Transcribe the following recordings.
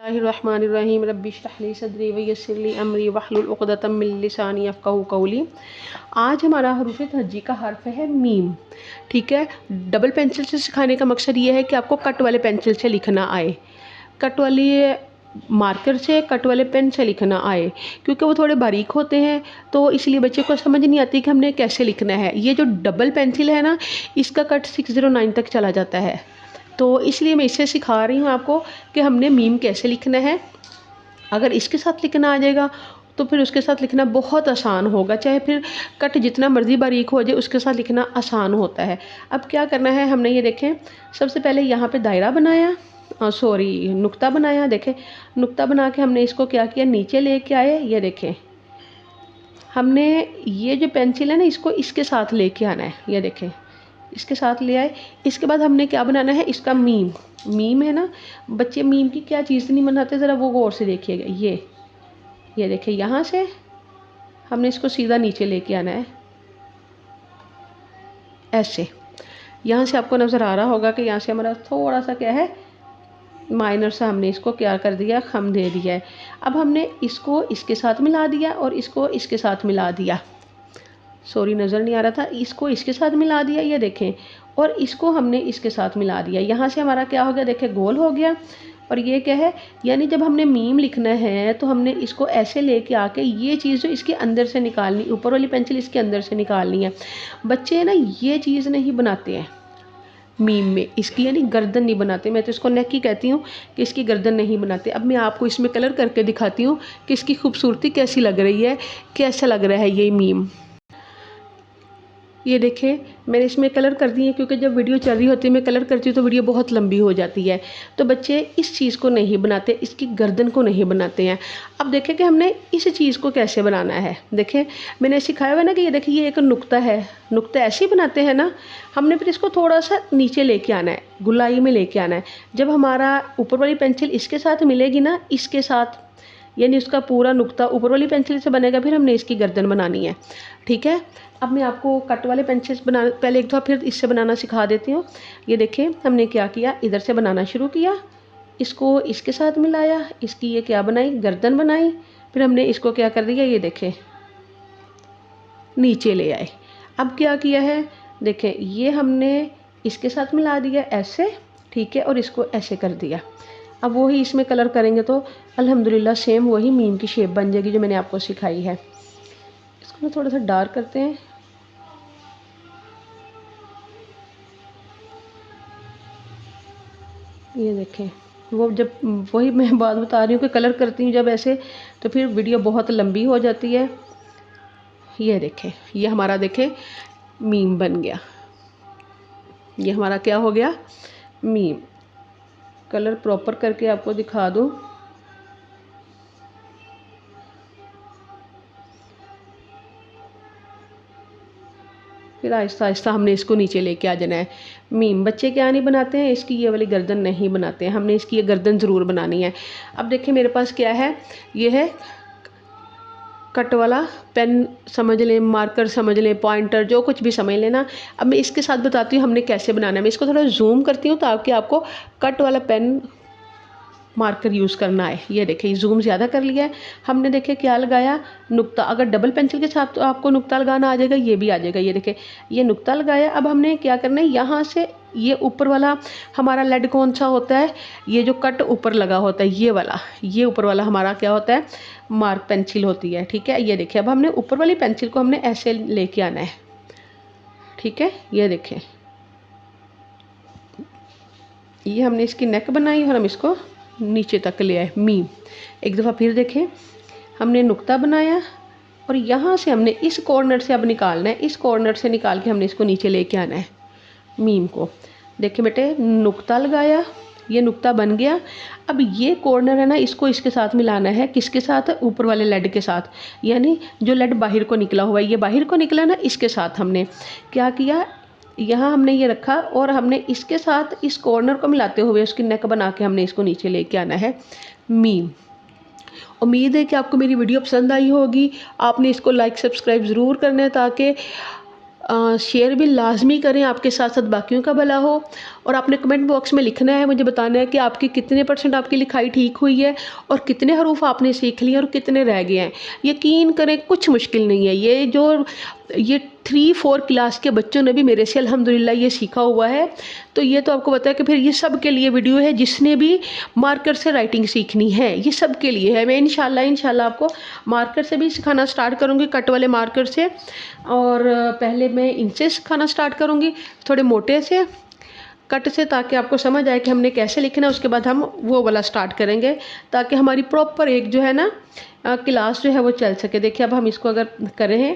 बिस्मिल्लाहिर्रहमानिर्रहीम रब्बि इश्रह ली सदरी व यस्सिर ली अमरी वहलुल उक़दतम मिन लिसानी यफ़क़हू क़ौली। आज हमारा हरूफ़ तहज्जी का हर्फ है मीम। ठीक है, डबल पेंसिल से सिखाने का मकसद ये है कि आपको कट वाले पेंसिल से लिखना आए, कट वाली मार्कर से, कट वाले पेन से लिखना आए, क्योंकि वो थोड़े बारीक होते हैं तो इसलिए बच्चे को समझ नहीं आती कि हमने कैसे लिखना है। ये जो डबल पेंसिल है ना, इसका कट 609 तक चला जाता है, तो इसलिए मैं इससे सिखा रही हूँ आपको कि हमने मीम कैसे लिखना है। अगर इसके साथ लिखना आ जाएगा तो फिर उसके साथ लिखना बहुत आसान होगा, चाहे फिर कट जितना मर्ज़ी बारीक हो जाए उसके साथ लिखना आसान होता है। अब क्या करना है, हमने ये देखें, सबसे पहले यहाँ पे दायरा बनाया, नुक्ता बनाया। देखें, नुक्ता बना के हमने इसको क्या किया, नीचे लेके आए। ये देखें, हमने ये जो पेंसिल है ना, इसको इसके साथ लेके आना है। ये देखें, इसके साथ ले आए। इसके बाद हमने क्या बनाना है, इसका मीम। मीम है ना, बच्चे मीम की क्या चीज़ नहीं बनाते, ज़रा वो गौर से देखिएगा। ये देखिए, यहाँ से हमने इसको सीधा नीचे लेके आना है, ऐसे। यहाँ से आपको नज़र आ रहा होगा कि यहाँ से हमारा थोड़ा सा क्या है, माइनर सा हमने इसको क्या कर दिया, खम दे दिया है। अब हमने इसको इसके साथ मिला दिया और इसको इसके साथ मिला दिया। नज़र नहीं आ रहा था, इसको इसके साथ मिला दिया, ये देखें, और इसको हमने इसके साथ मिला दिया। यहाँ से हमारा क्या हो गया, देखें, गोल हो गया। और ये क्या है, यानी जब हमने मीम लिखना है तो हमने इसको ऐसे लेके आके ये चीज़ जो इसके अंदर से निकालनी, ऊपर वाली पेंसिल इसके अंदर से निकालनी है। बच्चे ना ये चीज़ नहीं बनाते हैं मीम में, इसकी यानी गर्दन नहीं बनाते। मैं तो इसको नेक ही कहती हूँ कि इसकी गर्दन नहीं बनाते। अब मैं आपको इसमें कलर करके दिखाती हूँ कि इसकी खूबसूरती कैसी लग रही है, कैसा लग रहा है ये मीम। ये देखें, मैंने इसमें कलर कर दिए, क्योंकि जब वीडियो चल रही होती है मैं कलर करती हूँ तो वीडियो बहुत लंबी हो जाती है, तो बच्चे इस चीज़ को नहीं बनाते, इसकी गर्दन को नहीं बनाते हैं। अब देखें कि हमने इस चीज़ को कैसे बनाना है। देखें, मैंने सिखाया हुआ ना कि ये देखिए, ये एक नुक्ता है, नुक्ता ऐसे ही बनाते हैं ना। हमने फिर इसको थोड़ा सा नीचे लेके आना है, गुलाई में लेके आना है। जब हमारा ऊपर वाली पेंसिल इसके साथ मिलेगी ना, इसके साथ, यानी उसका पूरा नुक्ता ऊपर वाली पेंसिल से बनेगा, फिर हमने इसकी गर्दन बनानी है। ठीक है, अब मैं आपको कट वाले पेंसिल्स बना, पहले एक दफ़ा फिर इससे बनाना सिखा देती हूँ। ये देखिए, हमने क्या किया, इधर से बनाना शुरू किया, इसको इसके साथ मिलाया, इसकी ये क्या बनाई, गर्दन बनाई। फिर हमने इसको क्या कर दिया, ये देखें, नीचे ले आए। अब क्या किया है, देखें, ये हमने इसके साथ मिला दिया ऐसे, ठीक है, और इसको ऐसे कर दिया। अब वही इसमें कलर करेंगे तो अल्हम्दुलिल्लाह सेम वही मीम की शेप बन जाएगी जो मैंने आपको सिखाई है। इसको ना थोड़ा सा डार्क करते हैं। ये देखें, वो जब, वही मैं बात बता रही हूँ कि कलर करती हूँ जब ऐसे, तो फिर वीडियो बहुत लंबी हो जाती है। ये देखें, ये हमारा देखें मीम बन गया। ये हमारा क्या हो गया, मीम। कलर प्रॉपर करके आपको दिखा दूँ। फिर आहिस्ता आहिस्ता हमने इसको नीचे लेके आ जाना है। मीम बच्चे क्या नहीं बनाते हैं, इसकी ये वाली गर्दन नहीं बनाते हैं, हमने इसकी ये गर्दन ज़रूर बनानी है। अब देखिए मेरे पास क्या है, ये है कट वाला पेन समझ लें, मार्कर समझ लें, पॉइंटर, जो कुछ भी समझ लेना। अब मैं इसके साथ बताती हूँ हमने कैसे बनाना है। मैं इसको थोड़ा जूम करती हूँ ताकि आपको कट वाला पेन मार्कर यूज़ करना है। ये देखिए, जूम ज़्यादा कर लिया है हमने। देखिए क्या लगाया, नुक्ता। अगर डबल पेंसिल के साथ तो आपको नुक्ता लगाना आ जाएगा, ये भी आ जाएगा। ये देखिए, ये नुक्ता लगाया। अब हमने क्या करना है, यहाँ से ये ऊपर वाला हमारा लेड कौन सा होता है, ये जो कट ऊपर लगा होता है, ये वाला, ये ऊपर वाला हमारा क्या होता है, मार्क पेंसिल होती है। ठीक है, ये देखिए, अब हमने ऊपर वाली पेंसिल को हमने ऐसे लेके आना है। ठीक है, ये देखें, ये हमने इसकी नेक बनाई और हम इसको नीचे तक ले आए, मीम। एक दफ़ा फिर देखें, हमने नुक्ता बनाया और यहाँ से हमने इस कॉर्नर से अब निकालना है, इस कॉर्नर से निकाल के हमने इसको नीचे लेके आना है, मीम को। देखिए बेटे, नुक्ता लगाया, ये नुक्ता बन गया। अब ये कॉर्नर है ना, इसको इसके साथ मिलाना है, किसके साथ, ऊपर वाले लेड के साथ, यानी जो लेड बाहर को निकला हुआ है, ये बाहर को निकला ना, इसके साथ हमने क्या किया, यहाँ हमने ये रखा और हमने इसके साथ इस कॉर्नर को मिलाते हुए उसकी नेक बना के हमने इसको नीचे लेके आना है, मीम। उम्मीद है कि आपको मेरी वीडियो पसंद आई होगी। आपने इसको लाइक सब्सक्राइब ज़रूर करना है ताकि शेयर भी लाजमी करें, आपके साथ साथ बाकियों का भला हो। और आपने कमेंट बॉक्स में लिखना है, मुझे बताना है कि आपकी कितने % आपकी लिखाई ठीक हुई है और कितने हरूफ आपने सीख लिए और कितने रह गए हैं। यकीन करें कुछ मुश्किल नहीं है, ये 3-4 क्लास के बच्चों ने भी मेरे से अल्हम्दुलिल्लाह ये सीखा हुआ है। तो ये तो आपको पता है कि फिर ये सब के लिए वीडियो है, जिसने भी मार्कर से राइटिंग सीखनी है ये सब के लिए है। मैं इंशाल्लाह आपको मार्कर से भी सिखाना स्टार्ट करूँगी, कट वाले मार्कर से। और पहले मैं इनसे सिखाना स्टार्ट करूँगी, थोड़े मोटे से कट से, ताकि आपको समझ आए कि हमने कैसे लिखना है। उसके बाद हम वो वाला स्टार्ट करेंगे, ताकि हमारी प्रॉपर एक जो है ना क्लास जो है वो चल सके। देखिए अब हम इसको अगर करें हैं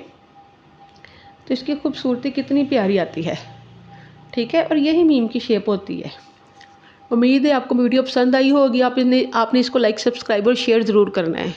तो इसकी खूबसूरती कितनी प्यारी आती है, ठीक है। और यही मीम की शेप होती है। उम्मीद है आपको वीडियो पसंद आई होगी। आपने इसको लाइक, सब्सक्राइब और शेयर ज़रूर करना है।